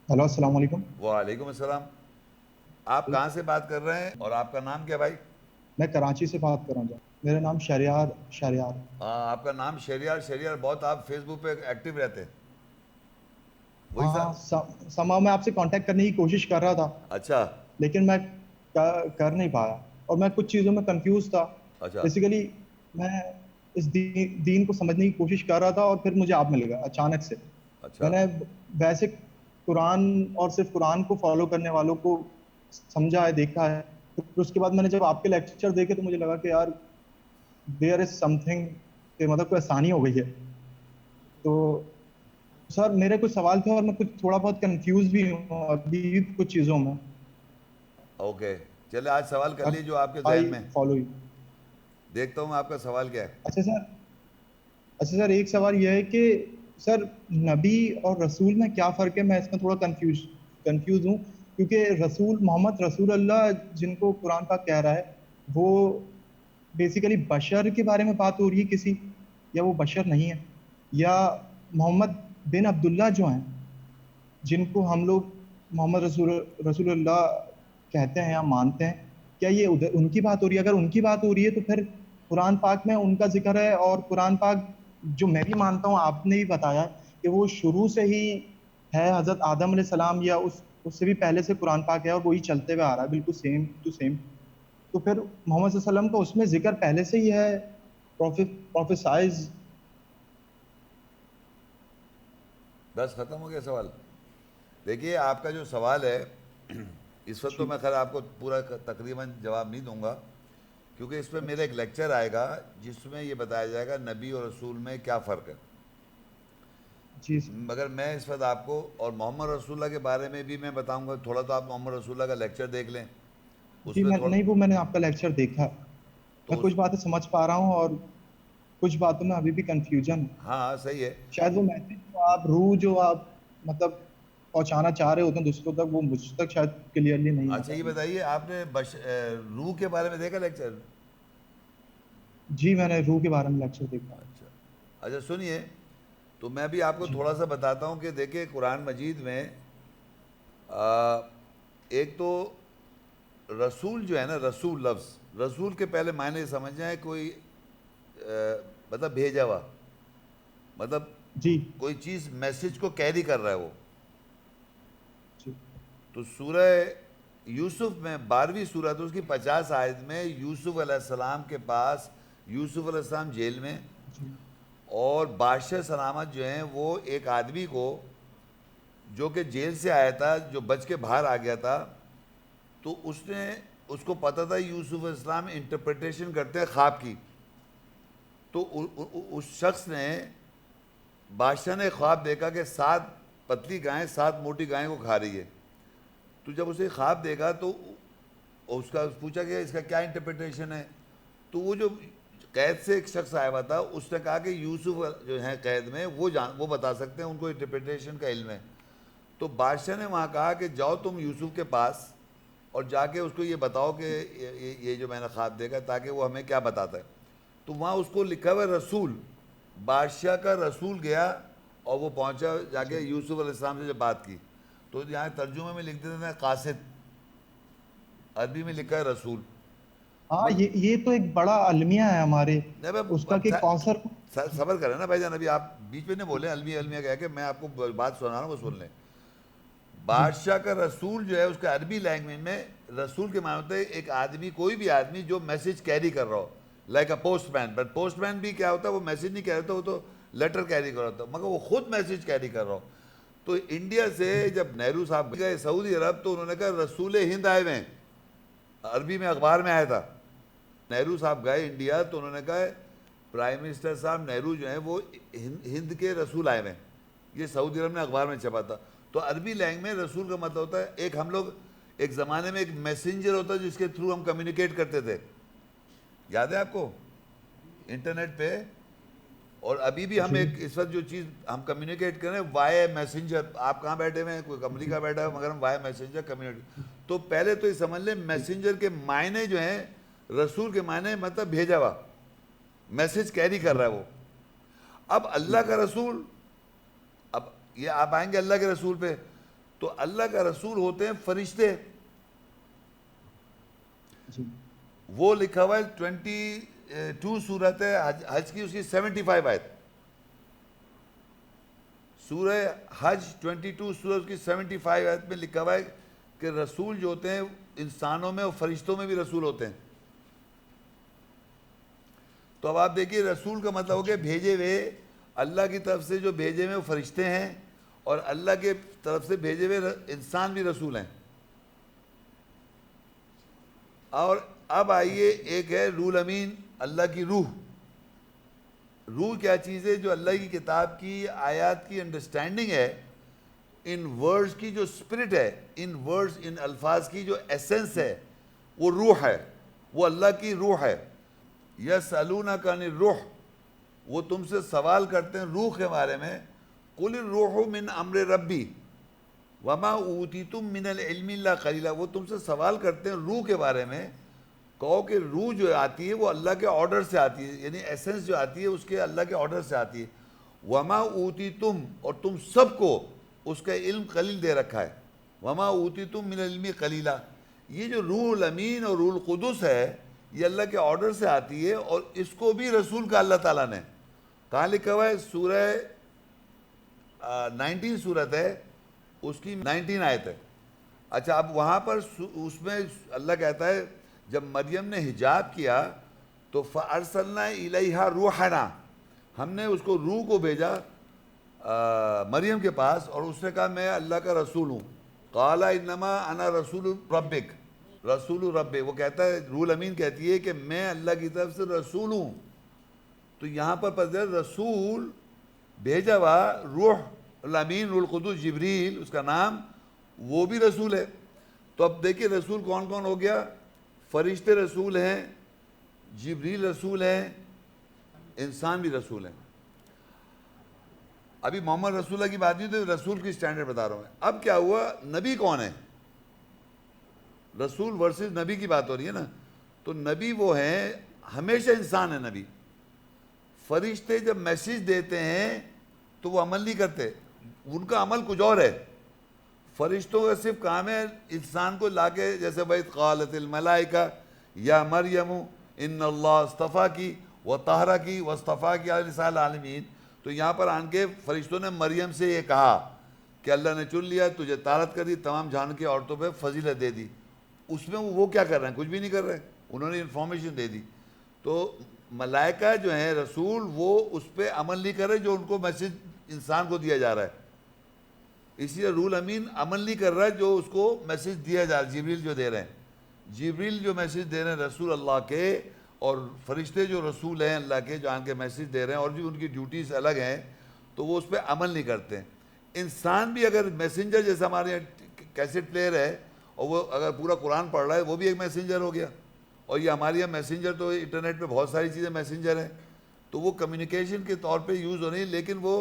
Hello السلام علیکم. وعلیکم السلام. آپ کہاں سے بات کر رہے ہیں اور آپ کا نام کیا بھائی؟ میں کراچی سے بات کر رہا ہوں. میرا نام شہریار شہریار. آپ کا نام شہریار. شہریار بہت آپ فیس بک پہ ایکٹیو رہتے ہیں وہی ہاں صاحب؟ سما میں آپ سے کانٹیکٹ کرنے کی کوشش کر رہا تھا اچھا لیکن میں کر نہیں پایا اور میں کچھ چیزوں میں کنفیوز تھا. اچھا بیسیکلی میں اس دین کو سمجھنے کی کوشش کر رہا تھا اور پھر مجھے آپ مل گیا اچانک سے. میں اچھا نے ویسے قرآن اور صرف قرآن کو فالو کرنے والوں کو سمجھا ہے دیکھا ہے. پھر اس کے بعد میں نے جب آپ کے لیکچر دیکھے تو مجھے لگا کہ یار دیر از سم تھنگ کہ مطلب کوئی آسانی ہو گئی ہے. تو سر میرے کچھ سوال تھے اور میں کچھ تھوڑا بہت کنفیوز بھی ہوں ابھی کچھ چیزوں میں. اوکے چلے آج سوال کر لیے جو آپ کے آئی ذہن میں. Follow you. دیکھتا ہوں میں آپ کا سوال کیا ہے. اچھا سر. اچھا سر ایک سوال یہ ہے کہ سر نبی اور رسول میں کیا فرق ہے؟ میں اس میں تھوڑا کنفیوز ہوں کیونکہ رسول محمد رسول اللہ جن کو قرآن پاک کہہ رہا ہے وہ بیسیکلی بشر کے بارے میں بات ہو رہی ہے کسی، یا وہ بشر نہیں ہے، یا محمد بن عبداللہ جو ہیں جن کو ہم لوگ محمد رسول اللہ کہتے ہیں یا مانتے ہیں، کیا یہ ان کی بات ہو رہی ہے؟ اگر ان کی بات ہو رہی ہے تو پھر قرآن پاک میں ان کا ذکر ہے، اور قرآن پاک جو میں بھی مانتا ہوں آپ نے بھی بتایا کہ وہ شروع سے ہی ہے حضرت آدم علیہ السلام یا اس سے بھی پہلے سے قرآن پاک ہے اور وہی چلتے ہوئے آ رہا ہے بالکل سیم ٹو سیم. تو پھر محمد صلی اللہ علیہ وسلم کا اس میں ذکر پہلے سے ہی ہے پروفیسائز. بس ختم ہو گیا سوال. دیکھیے آپ کا جو سوال ہے اس وقت تو جی میں خیر آپ کو پورا تقریباً جواب نہیں دوں گا کیونکہ اس پہ میرا ایک لیکچر آئے گا جس میں یہ بتایا جائے گا نبی اور رسول میں کیا فرق ہے. جی سر. مگر میں اس وقت آپ کو اور محمد رسول اللہ کے بارے میں بھی میں بتاؤں گا. تھوڑا تو آپ محمد رسول اللہ کا لیکچر دیکھ لیں اس جی میں میں تھوڑا نہیں، وہ میں نے آپ کا لیکچر دیکھا. میں تو اس کچھ باتیں سمجھ پا رہا ہوں اور کچھ باتوں میں ابھی بھی کنفیوژن ہے. ہاں ہاں صحیح ہے. شاید وہ میسج جو آپ مطلب پہنچانا چاہ رہے ہوتے ہیں دوسروں تک، وہ مجھ تک شاید کلیئرلی نہیں اچھا آتا یہ ابھی. بتائیے آپ نے روح کے بارے میں دیکھا لیکچر؟ جی میں نے روح کے بارے میں لیکچر دیکھا. اچھا اچھا سنیے تو میں بھی آپ کو جی تھوڑا سا بتاتا ہوں کہ دیکھیں قرآن مجید میں ایک تو رسول جو ہے نا، رسول لفظ، رسول کے پہلے معنی سمجھ جائیں کوئی مطلب بھیجا ہوا، مطلب جی کوئی چیز میسج کو کیری کر رہا ہے وہ. جی تو سورہ یوسف میں 12ویں سورت اس کی 50 آیت میں یوسف علیہ السلام کے پاس، یوسف علیہ السلام جیل میں، جی اور بادشاہ سلامت جو ہیں وہ ایک آدمی کو جو کہ جیل سے آیا تھا، جو بچ کے باہر آ گیا تھا، تو اس کو پتہ تھا یوسف علیہ السلام انٹرپریٹیشن کرتے ہیں خواب کی. تو اس شخص نے، بادشاہ نے خواب دیکھا کہ 7 پتلی گائیں 7 موٹی گائیں کو کھا رہی ہے. تو جب اسے خواب دیکھا تو اس کا پوچھا کہ اس کا کیا انٹرپریٹیشن ہے. تو وہ جو قید سے ایک شخص آیا ہوا تھا اس نے کہا کہ یوسف جو ہیں قید میں وہ بتا سکتے ہیں، ان کو انٹرپریٹیشن کا علم ہے. تو بادشاہ نے وہاں کہا کہ جاؤ تم یوسف کے پاس اور جا کے اس کو یہ بتاؤ کہ یہ جو میں نے خواب دیکھا، تاکہ وہ ہمیں کیا بتاتا ہے. تو وہاں اس کو لکھا ہوا رسول، بادشاہ کا رسول گیا اور وہ پہنچا جا کے یوسف علیہ السلام سے جب بات کی. تو یہاں ترجمے میں لکھ دیتے ہیں قاصد، عربی میں جی. لکھا ہے رسول. ہاں مطلب یہ تو ایک بڑا المیہ ہے ہمارے نہیں اس کا اب کہ کوثر. صبر کریں نا بھائی جان، ابھی آپ بیچ میں نہیں بولے المیہ المیہ کہہ کے. میں آپ کو بات سنا رہا ہوں، وہ سن لیں. جی بادشاہ کا رسول جو ہے اس کا عربی لینگویج میں رسول کے معنی ہوتا ہے ایک آدمی، کوئی بھی آدمی جو میسج کیری کر رہا ہو، like a postman. But postman بھی کیا ہوتا ہے، وہ میسج نہیں کہہ رہا ہوتا، وہ تو لیٹر کیری کر رہا ہوتا، مگر وہ خود میسج کیری کر رہا ہو. تو انڈیا سے جب نہرو صاحب گئے سعودی عرب تو انہوں نے کہا رسول ہند آئے ہوئے ہیں. عربی میں اخبار میں آیا تھا. نہرو صاحب گئے انڈیا تو انہوں نے کہا پرائم منسٹر صاحب نہرو جو ہیں وہ ہند کے رسول آئے ہوئے ہیں. یہ سعودی عرب نے اخبار میں چھپا تھا. تو عربی لینگ میں رسول کا مطلب ہوتا ہے ایک، ہم لوگ ایک زمانے میں ایک میسنجر ہوتا ہے جس کے تھرو ہم کمیونیکیٹ کرتے تھے، یاد ہے آپ کو، انٹرنیٹ پہ. اور ابھی بھی ہم جی ایک اس وقت جو چیز ہم کمیونیکیٹ کریں وائے میسنجر. آپ کہاں بیٹھے ہوئے ہیں، کوئی جی امریکہ بیٹھا ہے مگر ہم وائے میسنجر کمیونیکیٹ. تو پہلے تو یہ سمجھ لیں جی میسنجر کے معنی جو ہیں، رسول کے معنی مطلب بھیجا ہوا، میسج کیری کر جی رہا ہے وہ. اب جی اللہ کا رسول، اب یہ آپ آئیں گے اللہ کے رسول پہ. تو اللہ کا رسول ہوتے ہیں فرشتے. جی وہ لکھا ہوا ہے 22 سورت ہے حج کی، اس کی 75 آیت. سورہ حج 22 سورت کی 75 آیت میں لکھا ہوا ہے کہ رسول جو ہوتے ہیں انسانوں میں اور فرشتوں میں بھی رسول ہوتے ہیں. تو اب آپ دیکھیے رسول کا مطلب ہو گیا بھیجے ہوئے. اللہ کی طرف سے جو بھیجے ہوئے وہ فرشتے ہیں، اور اللہ کے طرف سے بھیجے ہوئے انسان بھی رسول ہیں. اور اب آئیے ایک ہے روح امین، اللہ کی روح. روح کیا چیز ہے؟ جو اللہ کی کتاب کی آیات کی انڈرسٹینڈنگ ہے، ان ورڈز کی جو سپرٹ ہے، ان ورڈز ان الفاظ کی جو ایسنس ہے، وہ روح ہے، وہ اللہ کی روح ہے. یسألونک عن الروح، وہ تم سے سوال کرتے ہیں روح کے بارے میں. قل الروح من امر ربی وما اوتیتم من العلم الا قلیلا. وہ تم سے سوال کرتے ہیں روح کے بارے میں. کہو کہ روح جو آتی ہے وہ اللہ کے آرڈر سے آتی ہے، یعنی ایسنس جو آتی ہے اس کے اللہ کے آرڈر سے آتی ہے. وما اوتیتم، اور تم سب کو اس کا علم قلیل دے رکھا ہے. وما اوتیتم من العلم قلیلا. یہ جو روح الامین اور روح القدس ہے یہ اللہ کے آرڈر سے آتی ہے، اور اس کو بھی رسول کا اللہ تعالیٰ نے کہاں لکھا ہوا ہے؟ سورہ 19 سورت ہے، اس کی 19 آیت ہے. اچھا اب وہاں پر اس میں اللہ کہتا ہے جب مریم نے حجاب کیا تو فَأَرْسَلْنَا إِلَيْهَا رُوحَنَا، ہم نے اس کو روح کو بھیجا مریم کے پاس، اور اس نے کہا میں اللہ کا رسول ہوں. قَالَ إِنَّمَا أَنَا رَسُولُ رَبِّكَ رسول رب. وہ کہتا ہے روح الامین کہتی ہے کہ میں اللہ کی طرف سے رسول ہوں. تو یہاں پر پتہ رسول بھیجا ہوا روح الامین، روح القدس، جبریل اس کا نام، وہ بھی رسول ہے. تو اب دیکھیں رسول کون کون ہو گیا؟ فرشتے رسول ہیں، جبریل رسول ہیں، انسان بھی رسول ہیں. ابھی محمد رسول اللہ کی بات نہیں، تو رسول کی سٹینڈرڈ بتا رہا ہوں میں. اب کیا ہوا؟ نبی کون ہے؟ رسول ورسز نبی کی بات ہو رہی ہے نا. تو نبی وہ ہیں، ہمیشہ انسان ہے نبی. فرشتے جب میسیج دیتے ہیں تو وہ عمل نہیں کرتے، ان کا عمل کچھ اور ہے. فرشتوں کا صرف کام ہے انسان کو لا کے، جیسے وَإِذْ قَالَتِ الْمَلَائِكَةُ یا مریم ان اللہ اصطفاکی وطہرکی واصطفاکی علی نساء العالمین. تو یہاں پر آن کے فرشتوں نے مریم سے یہ کہا کہ اللہ نے چن لیا، تجھے طہارت کر دی، تمام جہان کی عورتوں پہ فضیلت دے دی. اس میں وہ کیا کر رہے ہیں؟ کچھ بھی نہیں کر رہے، انہوں نے انفارمیشن دے دی. تو ملائکہ جو ہیں رسول، وہ اس پہ عمل نہیں کر رہے جو ان کو میسیج انسان کو دیا جا رہا ہے. اسی لیے روح الامین عمل نہیں کر رہا ہے جو اس کو میسیج دیا جا رہا ہے. جبریل جو دے رہے ہیں، جبریل جو میسیج دے رہے ہیں رسول اللہ کے، اور فرشتے جو رسول ہیں اللہ کے جو آن کے میسیج دے رہے ہیں، اور جو ان کی ڈیوٹیز الگ ہیں، تو وہ اس پہ عمل نہیں کرتے. انسان بھی اگر میسنجر، جیسے ہمارے یہاں کیسٹ پلیئر ہے، اور وہ اگر پورا قرآن پڑھ رہا ہے، وہ بھی ایک میسنجر ہو گیا. اور یہ ہمارے یہاں میسنجر تو انٹرنیٹ پہ بہت ساری چیزیں میسنجر ہیں، تو وہ کمیونیکیشن کے طور پہ یوز ہو رہی ہیں، لیکن وہ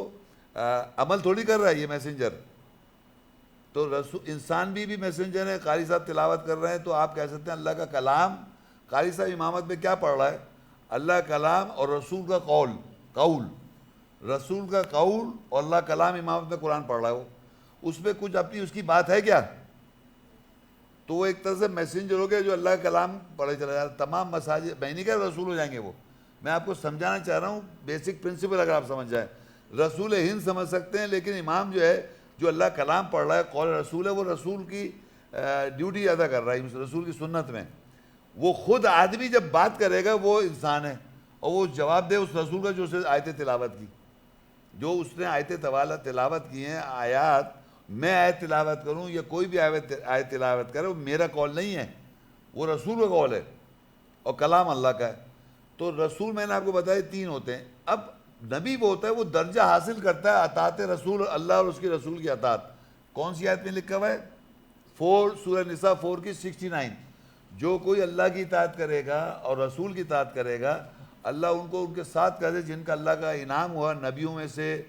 عمل تھوڑی کر رہا ہے یہ میسنجر. تو انسان بھی میسنجر ہے. قاری صاحب تلاوت کر رہے ہیں تو آپ کہہ سکتے ہیں اللہ کا کلام. قاری صاحب امامت میں کیا پڑھ رہا ہے؟ اللہ کلام اور رسول کا قول، رسول کا قول اور اللہ کلام امامت میں قرآن پڑھ رہا ہے. وہ اس میں کچھ اپنی اس کی بات ہے کیا؟ تو وہ ایک طرح سے میسنجر ہو گیا جو اللہ کا کلام پڑھے چلا جا رہا ہے. تمام مساجد، میں نہیں کہہ رہا رسول ہو جائیں گے وہ، میں آپ کو سمجھانا چاہ رہا ہوں بیسک پرنسپل. اگر آپ سمجھ جائیں، رسول ہند سمجھ سکتے ہیں، لیکن امام جو ہے جو اللہ کلام پڑھ رہا ہے، قول رسول ہے، وہ رسول کی ڈیوٹی ادا کر رہا ہے رسول کی سنت میں. وہ خود آدمی جب بات کرے گا وہ انسان ہے، اور وہ جواب دے اس رسول کا جو اسے آیتیں تلاوت کی، جو اس نے آیتیں تلاوت کی ہیں. آیات میں آیت تلاوت کروں یا کوئی بھی آیت تلاوت کرے، وہ میرا قول نہیں ہے، وہ رسول کا قول ہے اور کلام اللہ کا ہے. تو رسول میں نے آپ کو بتایا 3 ہوتے ہیں. اب نبی وہ ہوتا ہے وہ درجہ حاصل کرتا ہے اطاعت رسول اللہ اور اس کے رسول کی اطاعت. کون سی آیت میں لکھا ہوا ہے؟ 4 سورہ نساء 4 کی 69. جو کوئی اللہ کی اطاعت کرے گا اور رسول کی اطاعت کرے گا، اللہ ان کو ان کے ساتھ کہتے جن کا اللہ کا انعام ہوا، نبیوں میں سے،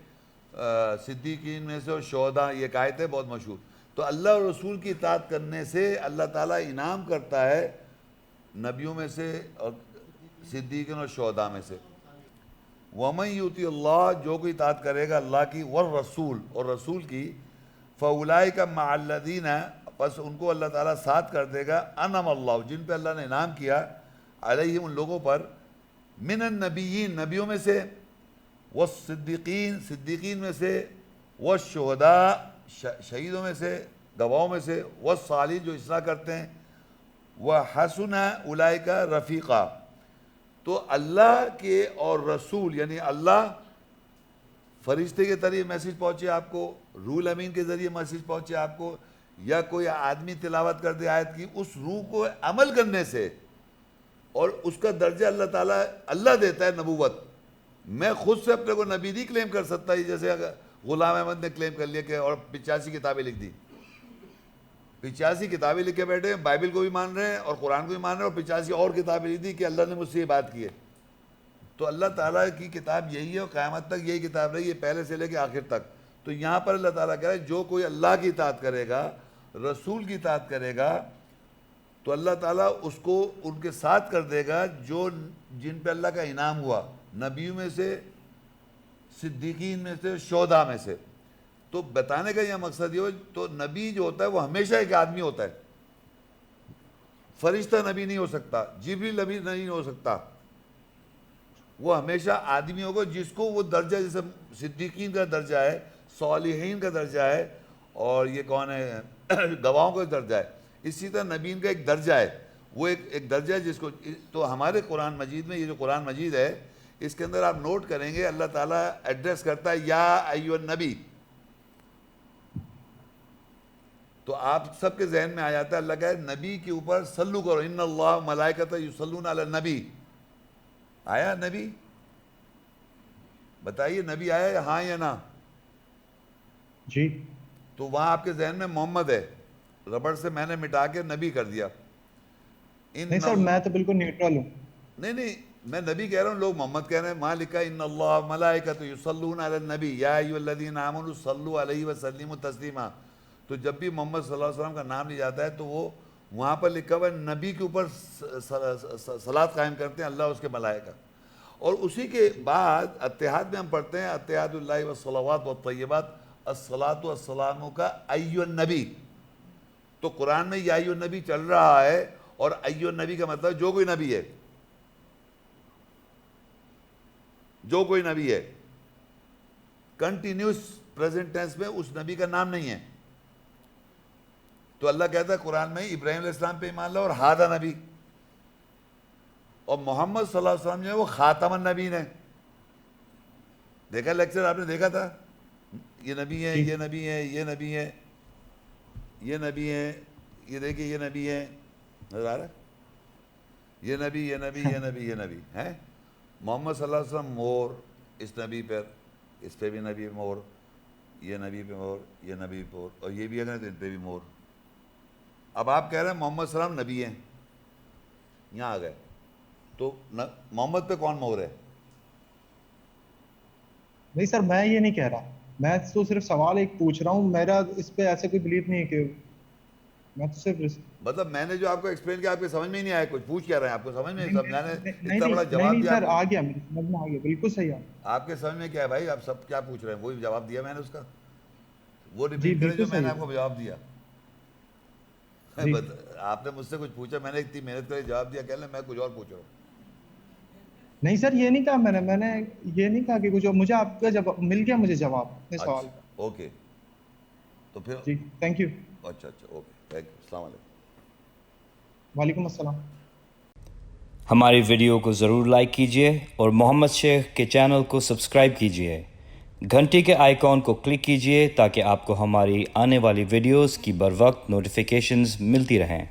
صدیقین میں سے، اور شہداء. یہ ایک آیت ہے بہت مشہور. تو اللہ اور رسول کی اطاعت کرنے سے اللہ تعالیٰ انعام کرتا ہے نبیوں میں سے اور صدیقین اور شہداء میں سے. وَمَن يُطِعِ اللَّهَ، جو کوئی اطاعت کرے گا اللہ کی، والرسول اور رسول کی، فَأُولَٰئِکَ مَعَ الَّذِينَ، پس ان کو اللہ تعالیٰ ساتھ کر دے گا، انعم اللہ، جن پہ اللہ نے انعام کیا، علیہم، ان لوگوں پر، من النبیین، نبیوں میں سے، والصدیقین، صدیقین میں سے، والشہداء، شہیدوں میں سے، گواہوں میں سے، والصالحین، جو اصلاح کرتے ہیں، وحسن اولئک رفیقا۔ تو اللہ کے اور رسول، یعنی اللہ فرشتے کے ذریعے میسیج پہنچے آپ کو، روح امین کے ذریعے میسیج پہنچے آپ کو، یا کوئی آدمی تلاوت کر دے آیت کی، اس روح کو عمل کرنے سے، اور اس کا درجہ اللہ تعالیٰ اللہ دیتا ہے نبوت۔ میں خود سے اپنے کو نبی نہیں کلیم کر سکتا، جیسے غلام احمد نے کلیم کر لیا کہ اور 85 کتابیں لکھ دی، 85 کتابیں لکھ کے بیٹھے ہیں، بائبل کو بھی مان رہے ہیں اور قرآن کو بھی مان رہے ہیں، اور 85 اور کتابیں لکھ دی کہ اللہ نے مجھ سے یہ بات کی ہے۔ تو اللہ تعالیٰ کی کتاب یہی ہے، اور قیامت تک یہی کتاب رہی ہے، پہلے سے لے کے آخر تک۔ تو یہاں پر اللہ تعالیٰ کہہ رہا ہے جو کوئی اللہ کی اطاعت کرے گا، رسول کی اطاعت کرے گا، تو اللہ تعالیٰ اس کو ان کے ساتھ کر دے گا جو جن پہ اللہ کا انعام ہوا، نبیوں میں سے، صدیقین میں سے، شہداء میں سے۔ تو بتانے کا یہ مقصد یہ ہو، تو نبی جو ہوتا ہے وہ ہمیشہ ایک آدمی ہوتا ہے، فرشتہ نبی نہیں ہو سکتا، جبریل نبی نہیں ہو سکتا، وہ ہمیشہ آدمی ہوگا جس کو وہ درجہ، جیسے صدیقین کا درجہ ہے، صالحین کا درجہ ہے، اور یہ کون ہے، گواہوں کا درجہ ہے، اسی طرح نبیین کا ایک درجہ ہے، وہ ایک درجہ ہے جس کو۔ تو ہمارے قرآن مجید میں، یہ جو قرآن مجید ہے، اس کے اندر آپ نوٹ کریں گے اللہ تعالیٰ ایڈریس کرتا ہے یا ایھا النبی، تو آپ سب کے ذہن میں آ جاتا ہے اللہ کا نبی کے اوپر صلو کرو، ان اللہ ملائکۃ یصلون علی النبی۔ آیا نبی؟ بتائیے نبی آیا ہاں یا نہ؟ جی تو وہاں آپ کے ذہن میں محمد ہے، ربڑ سے میں نے مٹا کے نبی کر دیا۔ نہیں سر، میں تو بالکل نیوٹرل ہوں۔ نہیں، میں نبی کہہ رہا ہوں، لوگ محمد کہہ رہے ہیں۔ وہاں لکھا ہے ان اللہ ملائکۃ یصلون علی النبی یا ایھا الذین آمنوا صلوا علیہ وسلموا تسلیما۔ تو جب بھی محمد صلی اللہ علیہ وسلم کا نام لیا جاتا ہے تو وہ وہاں پر لکھا ہوا ہے نبی کے اوپر صلاۃ قائم کرتے ہیں اللہ، اس کے ملائکہ۔ اور اسی کے بعد اتحاد میں ہم پڑھتے ہیں اتحاد اللہ والصلوات والطیبات الصلاۃ والسلام کا ایھا النبی۔ تو قرآن میں یا ایھا النبی چل رہا ہے، اور ایھا النبی کا مطلب جو کوئی نبی ہے، جو کوئی نبی ہے، کنٹینیوس پریزنٹ ٹینس میں اس نبی کا نام نہیں ہے۔ تو اللہ کہتا ہے قرآن میں ابراہیم علیہ السلام پہ ایمان لاؤ، اور ہادہ نبی، اور محمد صلی اللہ علیہ وسلم جو ہے وہ خاتم النبیین ہے۔ دیکھا لیکچر آپ نے دیکھا تھا، یہ نبی ہیں، یہ نبی ہیں، یہ نبی ہیں، یہ نبی ہیں، یہ دیکھیے یہ نبی ہیں، نظر آ رہا ہے؟ یہ نبی، یہ نبی، یہ نبی، یہ نبی ہیں۔ محمد صلی اللہ علیہ وسلم مور، اس نبی پر، اس پہ بھی نبی مور، یہ نبی پہ مور، یہ نبی پہ مور، اور یہ بھی اگر تو ان پہ بھی مور۔ اب آپ کہہ رہے ہیں محمد صلی اللہ علیہ وسلم نبی ہیں، یہاں آ گئے، تو محمد پہ کون مور ہے؟ نہیں سر، میں یہ نہیں کہہ رہا، میں تو صرف سوال ایک پوچھ رہا ہوں، میرا اس پہ ایسے کوئی بلیف نہیں ہے کہ میں تو صرف مطلب میں نے جو آپ کو ایکسپلین کیا آپ کے سمجھ میں ہی نہیں آیا، کچھ پوچھ کیا رہے ہیں؟ آپ کو سمجھ میں سمجھانے اتنا بڑا جواب نہیں دیا سر، آ گیا میرے سمجھ میں، آ گیا، بالکل صحیح ہے۔ آپ کے سمجھ میں کیا ہے بھائی؟ آپ سب کیا پوچھ رہے ہیں؟ وہی جواب دیا میں نے اس کا، وہ جی ریپیٹ کریں بالکل جو میں نے صحیح آپ کو جواب دیا۔ جی آپ نے مجھ سے کچھ پوچھا، میں نے اتنی محنت کر جواب دیا، کہہ لیں میں کچھ اور پوچھ رہا ہوں۔ نہیں سر، یہ نہیں کہا میں نے یہ نہیں کہا کہ کچھ، مجھے آپ کا جواب مل گیا، مجھے جواب اپنے سوال کا۔ اچھا اوکے، تو پھر جی تھینک یو۔ اچھا اوکے، تھینک یو، السلام علیکم۔ وعلیکم السلام۔ ہماری ویڈیو کو ضرور لائک کیجیے اور محمد شیخ کے چینل کو سبسکرائب کیجیے۔ گھنٹی کے آئیکن کو کلک کیجیے تاکہ آپ کو ہماری آنے والی ویڈیوز کی بروقت نوٹیفیکیشنز ملتی رہیں۔